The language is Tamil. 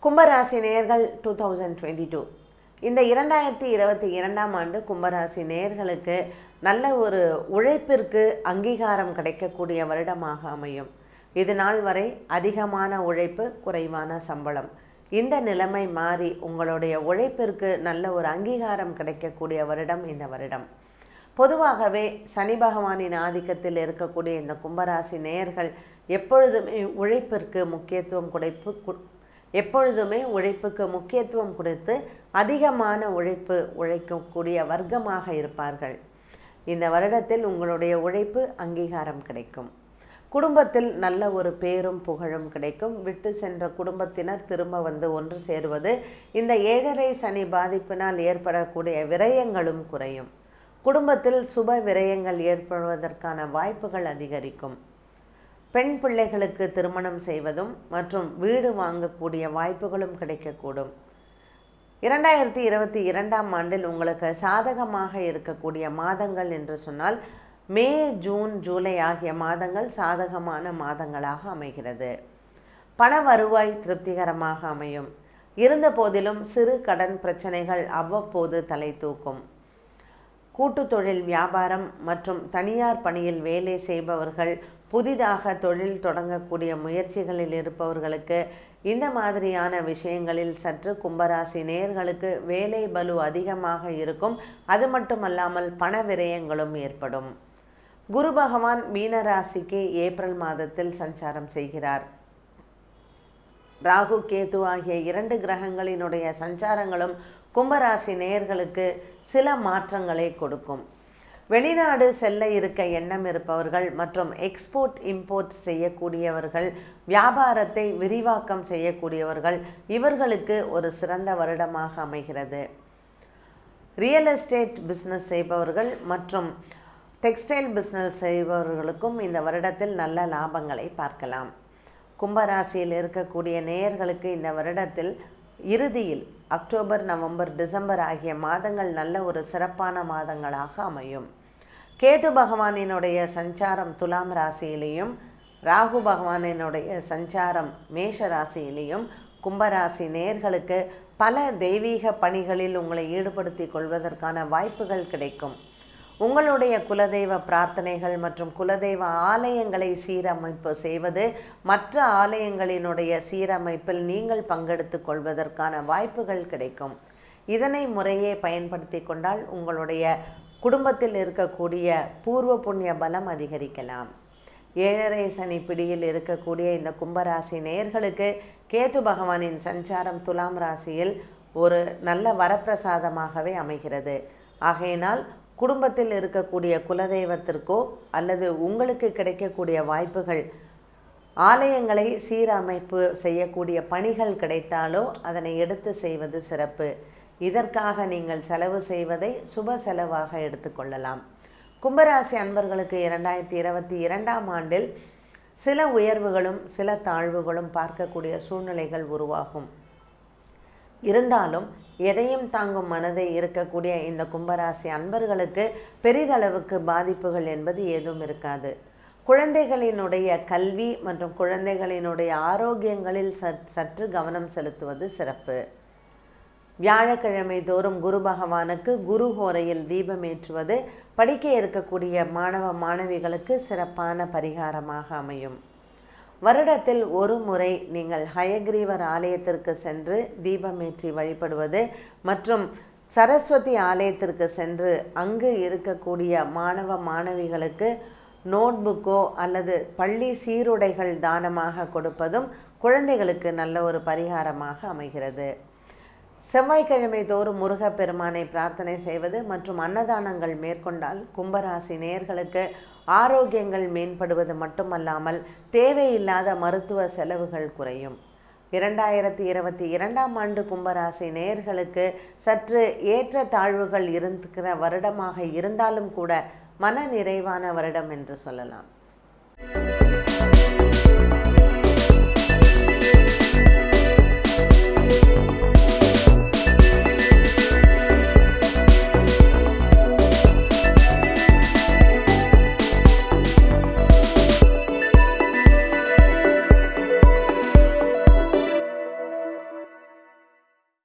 கும்பராசி நேயர்கள் 2022 இந்த 2022ஆம் ஆண்டு கும்பராசி நேயர்களுக்கு நல்ல ஒரு உழைப்பிற்கு அங்கீகாரம் கிடைக்கக்கூடிய வருடமாக அமையும். இது நாள் வரை அதிகமான உழைப்பு, குறைவான சம்பளம். இந்த நிலைமை மாறி உங்களுடைய உழைப்பிற்கு நல்ல ஒரு அங்கீகாரம் கிடைக்கக்கூடிய வருடம் இந்த வருடம். பொதுவாகவே சனி பகவானின் ஆதிக்கத்தில் இருக்கக்கூடிய இந்த கும்பராசி நேயர்கள் எப்பொழுதுமே உழைப்புக்கு முக்கியத்துவம் கொடுத்து அதிகமான உழைக்கக்கூடிய வர்க்கமாக இருப்பார்கள். இந்த வருடத்தில் உங்களுடைய உழைப்பு அங்கீகாரம் கிடைக்கும். குடும்பத்தில் நல்ல ஒரு பேரும் புகழும் கிடைக்கும். விட்டு சென்ற குடும்பத்தினர் திரும்ப வந்து ஒன்று சேருவது, இந்த 7.5 சனி பாதிப்பினால் ஏற்படக்கூடிய விரயங்களும் குறையும். குடும்பத்தில் சுப விரயங்கள் ஏற்படுவதற்கான வாய்ப்புகள் அதிகரிக்கும். பெண் பிள்ளைகளுக்கு திருமணம் செய்வதும் மற்றும் வீடு வாங்கக்கூடிய வாய்ப்புகளும் கிடைக்கக்கூடும். 2022ஆம் ஆண்டில் உங்களுக்கு சாதகமாக இருக்கக்கூடிய மாதங்கள் என்று சொன்னால் மே, ஜூன், ஜூலை ஆகிய மாதங்கள் சாதகமான மாதங்களாக அமைகிறது. பண வருவாய் திருப்திகரமாக அமையும். இருந்த போதிலும் சிறு கடன் பிரச்சனைகள் அவ்வப்போது தலை தூக்கும். கூட்டு தொழில், வியாபாரம் மற்றும் தனியார் பணியில் வேலை செய்பவர்கள், புதிதாக தொழில் தொடங்கக்கூடிய முயற்சிகளில் இருப்பவர்களுக்கு இந்த மாதிரியான விஷயங்களில் சற்று கும்பராசி நேயர்களுக்கு வேலை பளு அதிகமாக இருக்கும். அது மட்டுமல்லாமல் பண விரயங்களும் ஏற்படும். குரு பகவான் மீன ராசிக்கு ஏப்ரல் மாதத்தில் சஞ்சாரம் செய்கிறார். ராகு, கேது ஆகிய 2 கிரகங்களினுடைய சஞ்சாரங்களும் கும்பராசி நேயர்களுக்கு சில மாற்றங்களை கொடுக்கும். வெளிநாடு செல்ல இருக்க எண்ணம் இருப்பவர்கள் மற்றும் எக்ஸ்போர்ட் இம்போர்ட் செய்யக்கூடியவர்கள், வியாபாரத்தை விரிவாக்கம் செய்யக்கூடியவர்கள், இவர்களுக்கு ஒரு சிறந்த வருடமாக அமைகிறது. ரியல் எஸ்டேட் பிஸ்னஸ் செய்பவர்கள் மற்றும் டெக்ஸ்டைல் பிஸ்னஸ் செய்பவர்களுக்கும் இந்த வருடத்தில் நல்ல லாபங்களை பார்க்கலாம். கும்பராசியில் இருக்கக்கூடிய நேயர்களுக்கு இந்த வருடத்தில் இறுதியில் அக்டோபர், நவம்பர், டிசம்பர் ஆகிய மாதங்கள் நல்ல ஒரு சிறப்பான மாதங்களாக அமையும். கேது பகவானினுடைய சஞ்சாரம் துலாம் ராசியிலையும், ராகு பகவானினுடைய சஞ்சாரம் மேஷ ராசியிலையும் கும்பராசி நேயர்களுக்கு பல தெய்வீக பணிகளில் உங்களை ஈடுபடுத்தி கொள்வதற்கான வாய்ப்புகள் கிடைக்கும். உங்களுடைய குலதெய்வ பிரார்த்தனைகள் மற்றும் குலதெய்வ ஆலயங்களை சீரமைப்பு செய்வது, மற்ற ஆலயங்களினுடைய சீரமைப்பில் நீங்கள் பங்கெடுத்து கொள்வதற்கான வாய்ப்புகள் கிடைக்கும். இதனை முறையே பயன்படுத்தி கொண்டால் உங்களுடைய குடும்பத்தில் இருக்கக்கூடிய பூர்வ புண்ணிய பலம் அதிகரிக்கலாம். 7.5 சனி பிடியில் இருக்கக்கூடிய இந்த கும்பராசி நேயர்களுக்கு கேது பகவானின் சஞ்சாரம் துலாம் ராசியில் ஒரு நல்ல வரப்பிரசாதமாகவே அமைகிறது. ஆகையினால் குடும்பத்தில் இருக்கக்கூடிய குலதெய்வத்திற்கோ அல்லது உங்களுக்கு கிடைக்கக்கூடிய வாய்ப்புகள், ஆலயங்களை சீரமைப்பு செய்யக்கூடிய பணிகள் கிடைத்தாலோ அதனை எடுத்து செய்வது சிறப்பு. இதற்காக நீங்கள் செலவு செய்வதை சுப செலவாக எடுத்துக்கொள்ளலாம். கும்பராசி அன்பர்களுக்கு 2022ஆம் ஆண்டில் சில உயர்வுகளும் சில தாழ்வுகளும் பார்க்கக்கூடிய சூழ்நிலைகள் உருவாகும். இருந்தாலும் எதையும் தாங்கும் மனதை இருக்கக்கூடிய இந்த கும்பராசி அன்பர்களுக்கு பெரிதளவுக்கு பாதிப்புகள் என்பது ஏதும் இருக்காது. குழந்தைகளினுடைய கல்வி மற்றும் குழந்தைகளினுடைய ஆரோக்கியங்களில் சற்று கவனம் செலுத்துவது சிறப்பு. வியாழக்கிழமை தோறும் குரு பகவானுக்கு குரு ஹோரையில் தீபமேற்றுவது படிக்க இருக்கக்கூடிய மாணவ மாணவிகளுக்கு சிறப்பான பரிகாரமாக அமையும். வருடத்தில் ஒரு முறை நீங்கள் ஹயக்ரீவர் ஆலயத்திற்கு சென்று தீபமேற்றி வழிபடுவது மற்றும் சரஸ்வதி ஆலயத்திற்கு சென்று அங்கு இருக்கக்கூடிய மாணவ மாணவிகளுக்கு நோட்புக்கோ அல்லது பள்ளி சீருடைகள் தானமாக கொடுப்பதும் குழந்தைகளுக்கு நல்ல ஒரு பரிகாரமாக அமைகிறது. செவ்வாய்க்கிழமை தோறும் முருகப்பெருமானை பிரார்த்தனை செய்வது மற்றும் அன்னதானங்கள் மேற்கொண்டால் கும்பராசி நேயர்களுக்கு ஆரோக்கியங்கள் மேம்படுவது மட்டுமல்லாமல் தேவையில்லாத மருத்துவ செலவுகள் குறையும். 2022ஆம் ஆண்டு கும்பராசி நேயர்களுக்கு சற்று ஏற்ற தாழ்வுகள் இருக்கிற வருடமாக இருந்தாலும் கூட மன நிறைவான வருடம் என்று சொல்லலாம்.